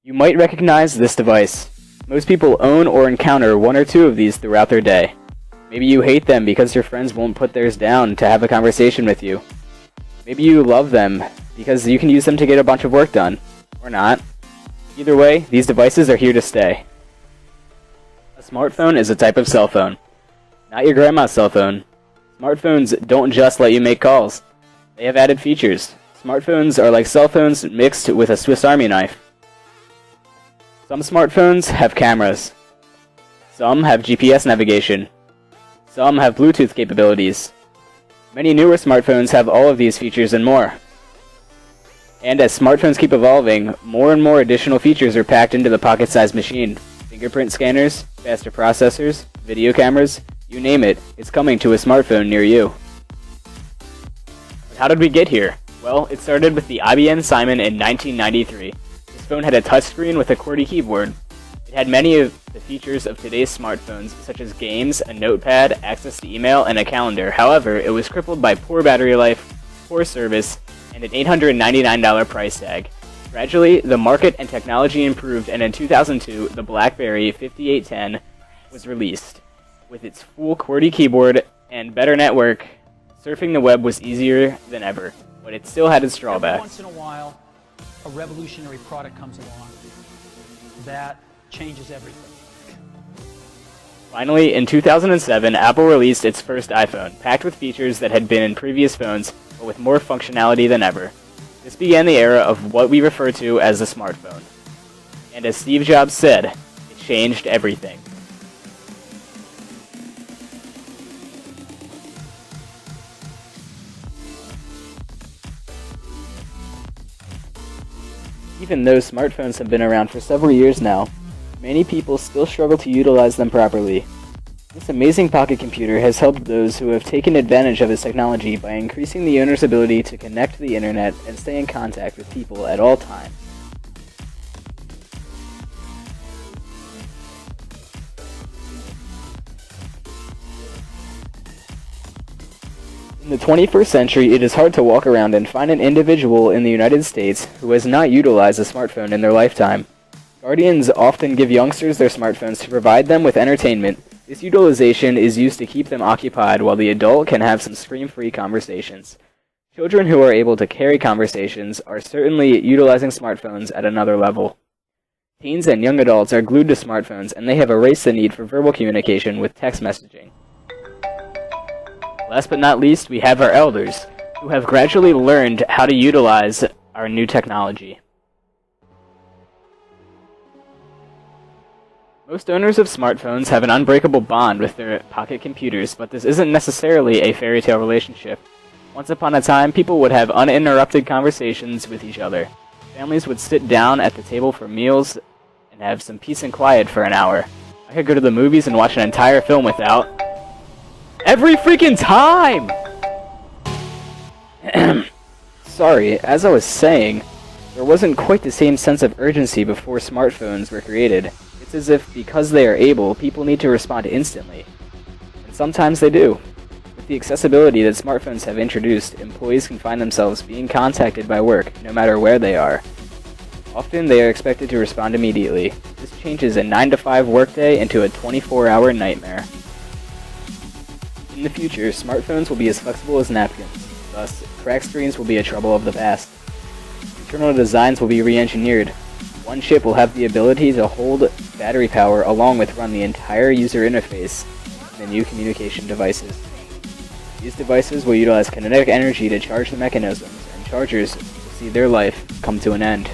You might recognize this device. Most people own or encounter one or two of these throughout their day. Maybe you hate them because your friends won't put theirs down to have a conversation with you. Maybe you love them because you can use them to get a bunch of work done. Or not. Either way, these devices are here to stay. A smartphone is a type of cell phone. Not your grandma's cell phone. Smartphones don't just let you make calls. They have added features. Smartphones are like cell phones mixed with a Swiss Army knife. Some smartphones have cameras. Some have GPS navigation. Some have Bluetooth capabilities. Many newer smartphones have all of these features and more. And as smartphones keep evolving, more and more additional features are packed into the pocket-sized machine. Fingerprint scanners, faster processors, video cameras, you name it, it's coming to a smartphone near you. But how did we get here? Well, it started with the IBM Simon in 1993. This phone had a touchscreen with a QWERTY keyboard. It had many of the features of today's smartphones, such as games, a notepad, access to email, and a calendar. However, it was crippled by poor battery life, poor service, and an $899 price tag. Gradually, the market and technology improved, and in 2002, the BlackBerry 5810 was released. With its full QWERTY keyboard and better network, surfing the web was easier than ever, but it still had its drawbacks. Every once in a while, a revolutionary product comes along that changes everything. Finally, in 2007, Apple released its first iPhone, packed with features that had been in previous phones, but with more functionality than ever. This began the era of what we refer to as the smartphone. And as Steve Jobs said, it changed everything. Even though smartphones have been around for several years now, many people still struggle to utilize them properly. This amazing pocket computer has helped those who have taken advantage of its technology by increasing the owner's ability to connect to the internet and stay in contact with people at all times. In the 21st century, it is hard to walk around and find an individual in the United States who has not utilized a smartphone in their lifetime. Guardians often give youngsters their smartphones to provide them with entertainment. This utilization is used to keep them occupied while the adult can have some screen-free conversations. Children who are able to carry conversations are certainly utilizing smartphones at another level. Teens and young adults are glued to smartphones, and they have erased the need for verbal communication with text messaging. Last but not least, we have our elders, who have gradually learned how to utilize our new technology. Most owners of smartphones have an unbreakable bond with their pocket computers, but this isn't necessarily a fairy tale relationship. Once upon a time, people would have uninterrupted conversations with each other. Families would sit down at the table for meals and have some peace and quiet for an hour. I could go to the movies and watch an entire film without every freaking time! Sorry, as I was saying, there wasn't quite the same sense of urgency before smartphones were created. It's as if, because they are able, people need to respond instantly. And sometimes they do. With the accessibility that smartphones have introduced, employees can find themselves being contacted by work, no matter where they are. Often they are expected to respond immediately. This changes a 9-to-5 workday into a 24-hour nightmare. In the future, smartphones will be as flexible as napkins. Thus, cracked screens will be a trouble of the past. Internal designs will be re-engineered. One chip will have the ability to hold battery power along with run the entire user interface in the new communication devices. These devices will utilize kinetic energy to charge the mechanisms, and chargers will see their life come to an end.